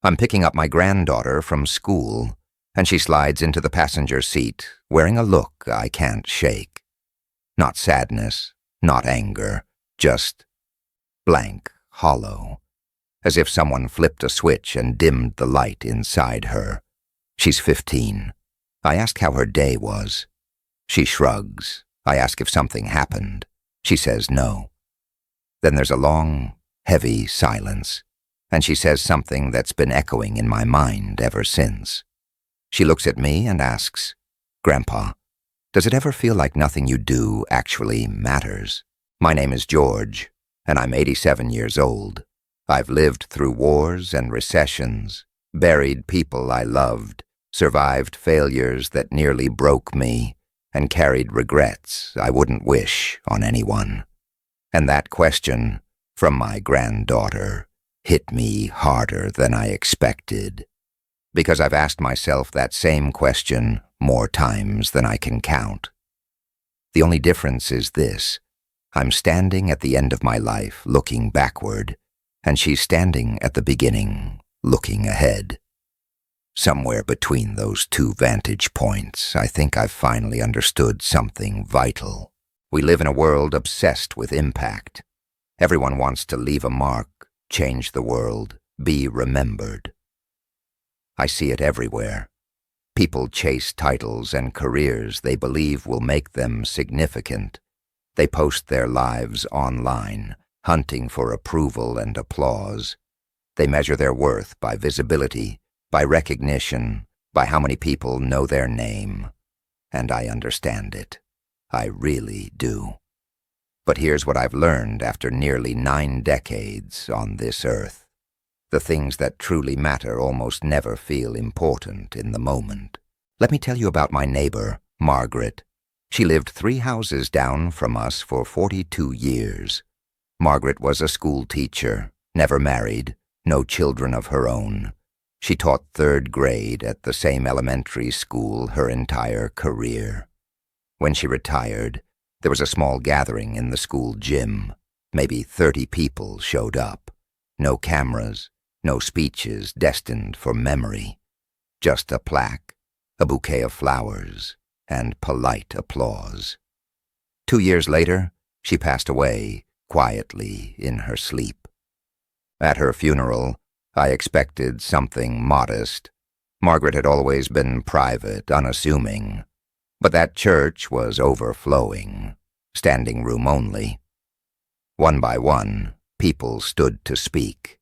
I'm picking up my granddaughter from school, and she slides into the passenger seat, wearing a look I can't shake. Not sadness, not anger, just blank, hollow, as if someone flipped a switch and dimmed the light inside her. She's 15. I ask how her day was. She shrugs. I ask if something happened. She says no. Then there's a long, heavy silence, and she says something that's been echoing in my mind ever since. She looks at me and asks, "Grandpa, does it ever feel like nothing you do actually matters?" My name is George, and I'm 87 years old. I've lived through wars and recessions, buried people I loved, survived failures that nearly broke me, and carried regrets I wouldn't wish on anyone. And that question, from my granddaughter, hit me harder than I expected, because I've asked myself that same question more times than I can count. The only difference is this: I'm standing at the end of my life looking backward, and she's standing at the beginning looking ahead. Somewhere between those two vantage points, I think I've finally understood something vital. We live in a world obsessed with impact. Everyone wants to leave a mark, change the world, be remembered. I see it everywhere. People chase titles and careers they believe will make them significant. They post their lives online, hunting for approval and applause. They measure their worth by visibility, by recognition, by how many people know their name. And I understand it. I really do. But here's what I've learned after nearly 9 decades on this earth. The things that truly matter almost never feel important in the moment. Let me tell you about my neighbor, Margaret. She lived 3 houses down from us for 42 years. Margaret was a school teacher, never married, no children of her own. She taught 3rd grade at the same elementary school her entire career. When she retired, there was a small gathering in the school gym. Maybe 30 people showed up. No cameras, no speeches destined for memory. Just a plaque, a bouquet of flowers, and polite applause. 2 years later, she passed away, quietly in her sleep. At her funeral, I expected something modest. Margaret had always been private, unassuming. But that church was overflowing, standing room only. One by one, people stood to speak.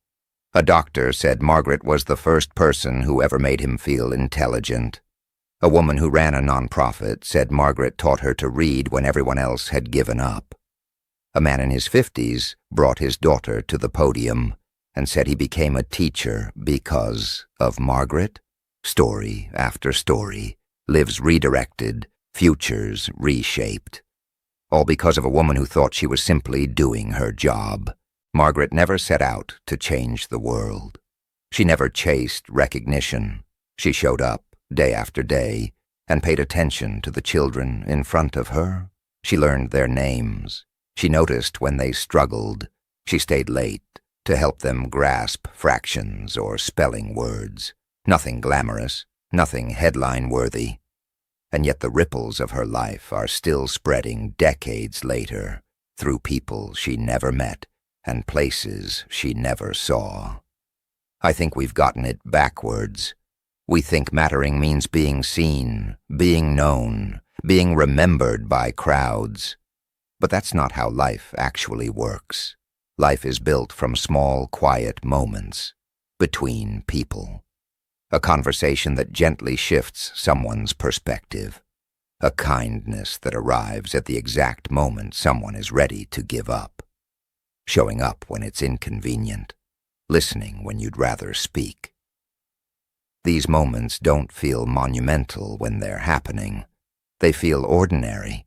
A doctor said Margaret was the first person who ever made him feel intelligent. A woman who ran a nonprofit said Margaret taught her to read when everyone else had given up. A man in his 50s brought his daughter to the podium and said he became a teacher because of Margaret. Story after story, lives redirected, futures reshaped. All because of a woman who thought she was simply doing her job. Margaret never set out to change the world. She never chased recognition. She showed up day after day and paid attention to the children in front of her. She learned their names. She noticed when they struggled. She stayed late to help them grasp fractions or spelling words. Nothing glamorous, nothing headline-worthy. And yet the ripples of her life are still spreading decades later through people she never met and places she never saw. I think we've gotten it backwards. We think mattering means being seen, being known, being remembered by crowds. But that's not how life actually works. Life is built from small, quiet moments between people. A conversation that gently shifts someone's perspective. A kindness that arrives at the exact moment someone is ready to give up. Showing up when it's inconvenient. Listening when you'd rather speak. These moments don't feel monumental when they're happening. They feel ordinary.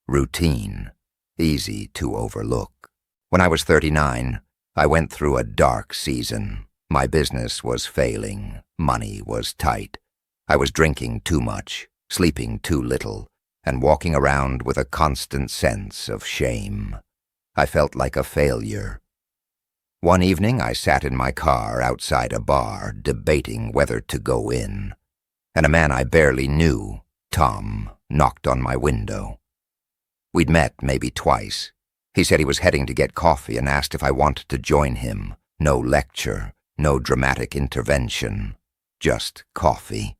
Routine. Easy to overlook. When I was 39, I went through a dark season. My business was failing. Money was tight. I was drinking too much, sleeping too little, and walking around with a constant sense of shame. I felt like a failure. One evening I sat in my car outside a bar, debating whether to go in, and a man I barely knew, Tom, knocked on my window. We'd met maybe twice. He said he was heading to get coffee and asked if I wanted to join him. No lecture, no dramatic intervention, just coffee.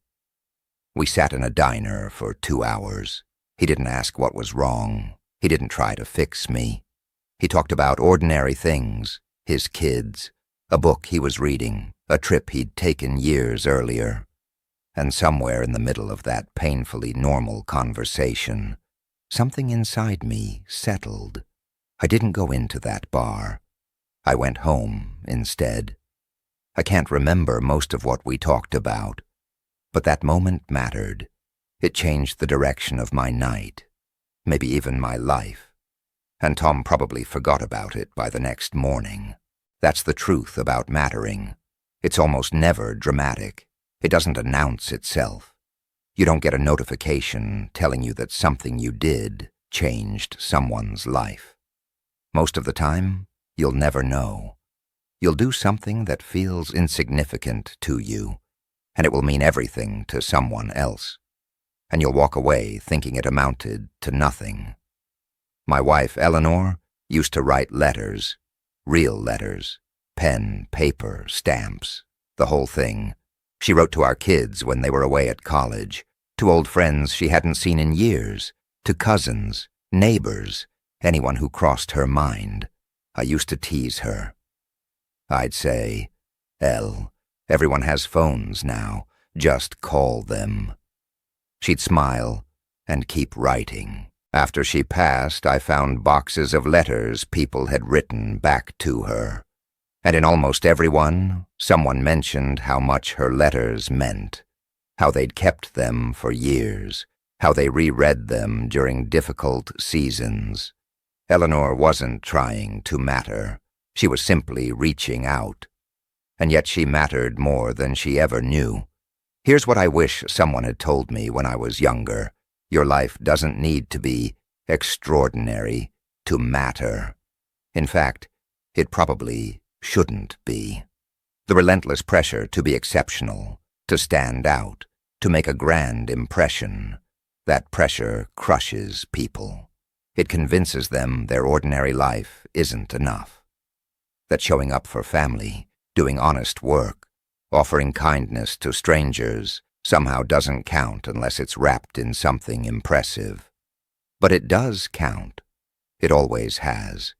We sat in a diner for 2 hours. He didn't ask what was wrong. He didn't try to fix me. He talked about ordinary things, his kids, a book he was reading, a trip he'd taken years earlier. And somewhere in the middle of that painfully normal conversation, something inside me settled. I didn't go into that bar. I went home instead. I can't remember most of what we talked about, but that moment mattered. It changed the direction of my night, maybe even my life. And Tom probably forgot about it by the next morning. That's the truth about mattering. It's almost never dramatic. It doesn't announce itself. You don't get a notification telling you that something you did changed someone's life. Most of the time, you'll never know. You'll do something that feels insignificant to you, and it will mean everything to someone else. And you'll walk away thinking it amounted to nothing. My wife, Eleanor, used to write letters, real letters, pen, paper, stamps, the whole thing. She wrote to our kids when they were away at college, to old friends she hadn't seen in years, to cousins, neighbors, anyone who crossed her mind. I used to tease her. I'd say, "Elle, everyone has phones now. Just call them." She'd smile and keep writing. After she passed, I found boxes of letters people had written back to her. And in almost every one, someone mentioned how much her letters meant, how they'd kept them for years, how they reread them during difficult seasons. Eleanor wasn't trying to matter. She was simply reaching out. And yet she mattered more than she ever knew. Here's what I wish someone had told me when I was younger. Your life doesn't need to be extraordinary to matter. In fact, it probably shouldn't be. The relentless pressure to be exceptional, to stand out, to make a grand impression, that pressure crushes people. It convinces them their ordinary life isn't enough. That showing up for family, doing honest work, offering kindness to strangers somehow doesn't count unless it's wrapped in something impressive. But it does count. It always has,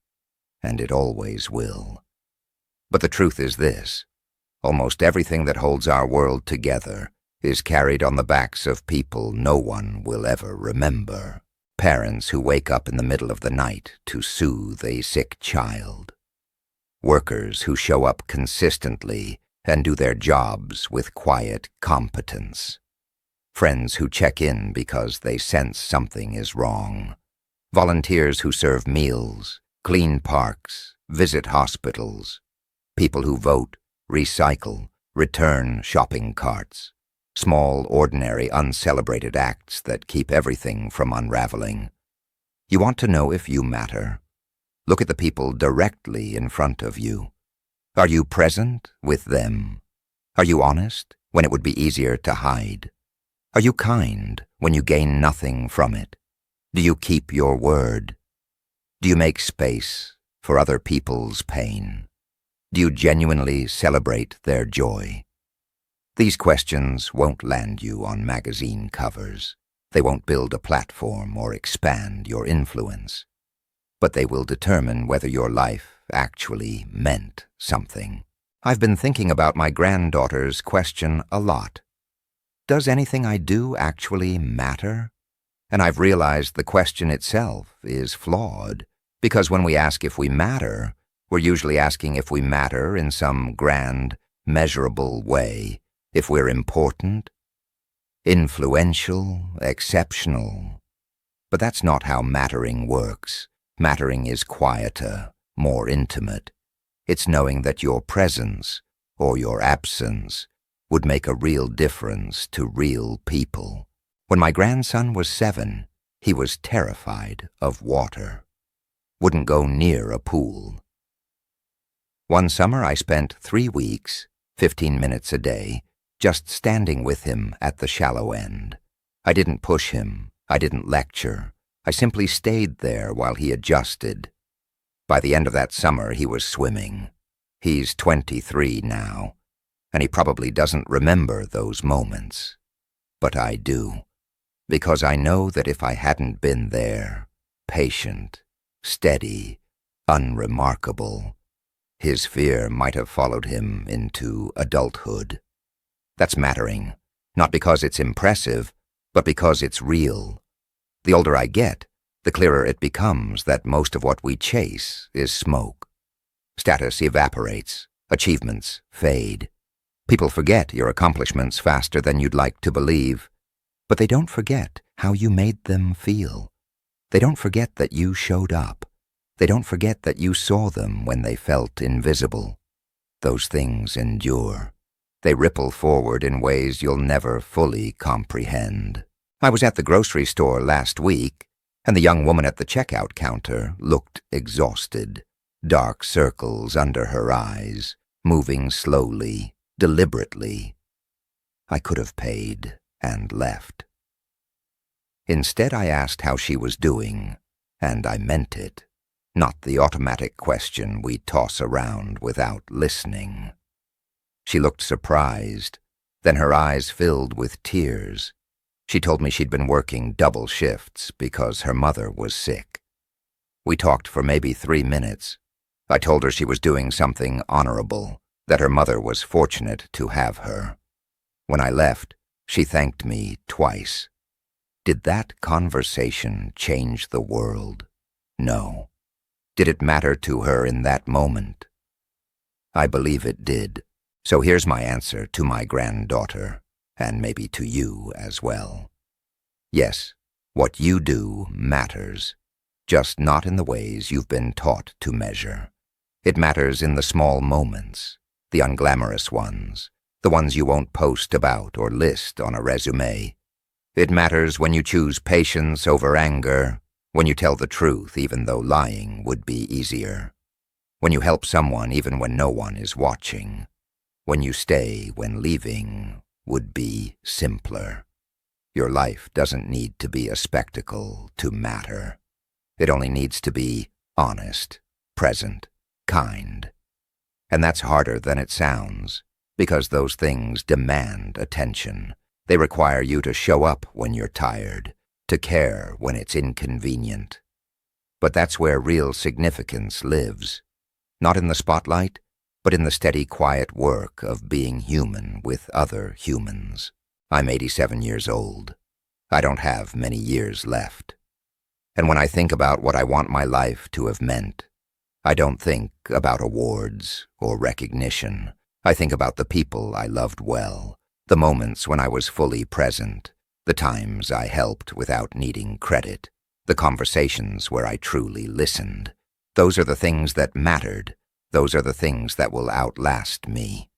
and it always will. But the truth is this: almost everything that holds our world together is carried on the backs of people no one will ever remember. Parents who wake up in the middle of the night to soothe a sick child. Workers who show up consistently and do their jobs with quiet competence. Friends who check in because they sense something is wrong. Volunteers who serve meals, clean parks, visit hospitals. People who vote, recycle, return shopping carts. Small, ordinary, uncelebrated acts that keep everything from unraveling. You want to know if you matter? Look at the people directly in front of you. Are you present with them? Are you honest when it would be easier to hide? Are you kind when you gain nothing from it? Do you keep your word? Do you make space for other people's pain? Do you genuinely celebrate their joy? These questions won't land you on magazine covers. They won't build a platform or expand your influence. But they will determine whether your life actually meant something. I've been thinking about my granddaughter's question a lot. Does anything I do actually matter? And I've realized the question itself is flawed, because when we ask if we matter, we're usually asking if we matter in some grand, measurable way, if we're important, influential, exceptional. But that's not how mattering works. Mattering is quieter, more intimate. It's knowing that your presence, or your absence, would make a real difference to real people. When my grandson was 7, he was terrified of water. Wouldn't go near a pool. One summer I spent 3 weeks, 15 minutes a day, just standing with him at the shallow end. I didn't push him. I didn't lecture. I simply stayed there while he adjusted. By the end of that summer, he was swimming. He's 23 now, and he probably doesn't remember those moments. But I do, because I know that if I hadn't been there, patient, steady, unremarkable, his fear might have followed him into adulthood. That's mattering, not because it's impressive, but because it's real. The older I get, the clearer it becomes that most of what we chase is smoke. Status evaporates, achievements fade. People forget your accomplishments faster than you'd like to believe, but they don't forget how you made them feel. They don't forget that you showed up. They don't forget that you saw them when they felt invisible. Those things endure. They ripple forward in ways you'll never fully comprehend. I was at the grocery store last week, and the young woman at the checkout counter looked exhausted, dark circles under her eyes, moving slowly, deliberately. I could have paid and left. Instead, I asked how she was doing, and I meant it, not the automatic question we toss around without listening. She looked surprised, then her eyes filled with tears. She told me she'd been working double shifts because her mother was sick. We talked for maybe 3 minutes. I told her she was doing something honorable, that her mother was fortunate to have her. When I left, she thanked me twice. Did that conversation change the world? No. Did it matter to her in that moment? I believe it did. So here's my answer to my granddaughter, and maybe to you as well. Yes, what you do matters, just not in the ways you've been taught to measure. It matters in the small moments, the unglamorous ones, the ones you won't post about or list on a resume. It matters when you choose patience over anger, when you tell the truth even though lying would be easier, when you help someone even when no one is watching, when you stay when leaving would be simpler. Your life doesn't need to be a spectacle to matter. It only needs to be honest, present, kind. And that's harder than it sounds, because those things demand attention. They require you to show up when you're tired, to care when it's inconvenient. But that's where real significance lives, not in the spotlight, but in the steady, quiet work of being human with other humans. I'm 87 years old. I don't have many years left. And when I think about what I want my life to have meant, I don't think about awards or recognition. I think about the people I loved well, the moments when I was fully present, the times I helped without needing credit, the conversations where I truly listened. Those are the things that mattered. Those are the things that will outlast me.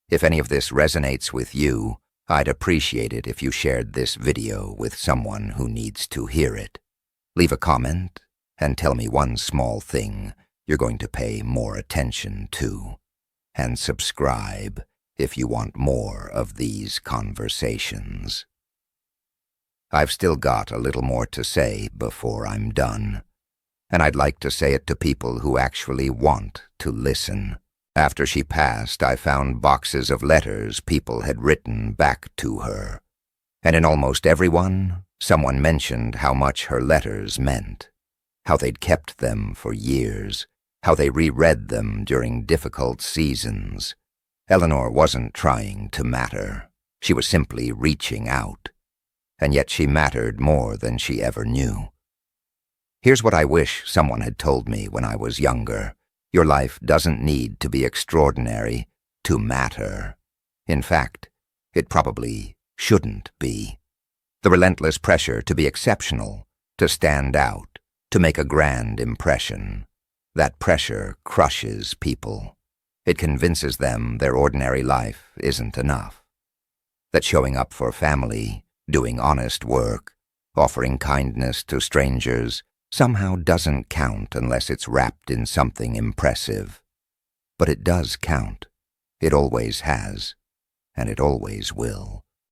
If any of this resonates with you, I'd appreciate it if you shared this video with someone who needs to hear it. Leave a comment and tell me one small thing you're going to pay more attention to. And subscribe if you want more of these conversations. I've still got a little more to say before I'm done. And I'd like to say it to people who actually want to listen. After she passed, I found boxes of letters people had written back to her. And in almost every one, someone mentioned how much her letters meant, how they'd kept them for years, how they reread them during difficult seasons. Eleanor wasn't trying to matter. She was simply reaching out. And yet she mattered more than she ever knew. Here's what I wish someone had told me when I was younger. Your life doesn't need to be extraordinary to matter. In fact, it probably shouldn't be. The relentless pressure to be exceptional, to stand out, to make a grand impression. That pressure crushes people. It convinces them their ordinary life isn't enough. That showing up for family, doing honest work, offering kindness to strangers, somehow doesn't count unless it's wrapped in something impressive. but it does count. It always has, and it always will.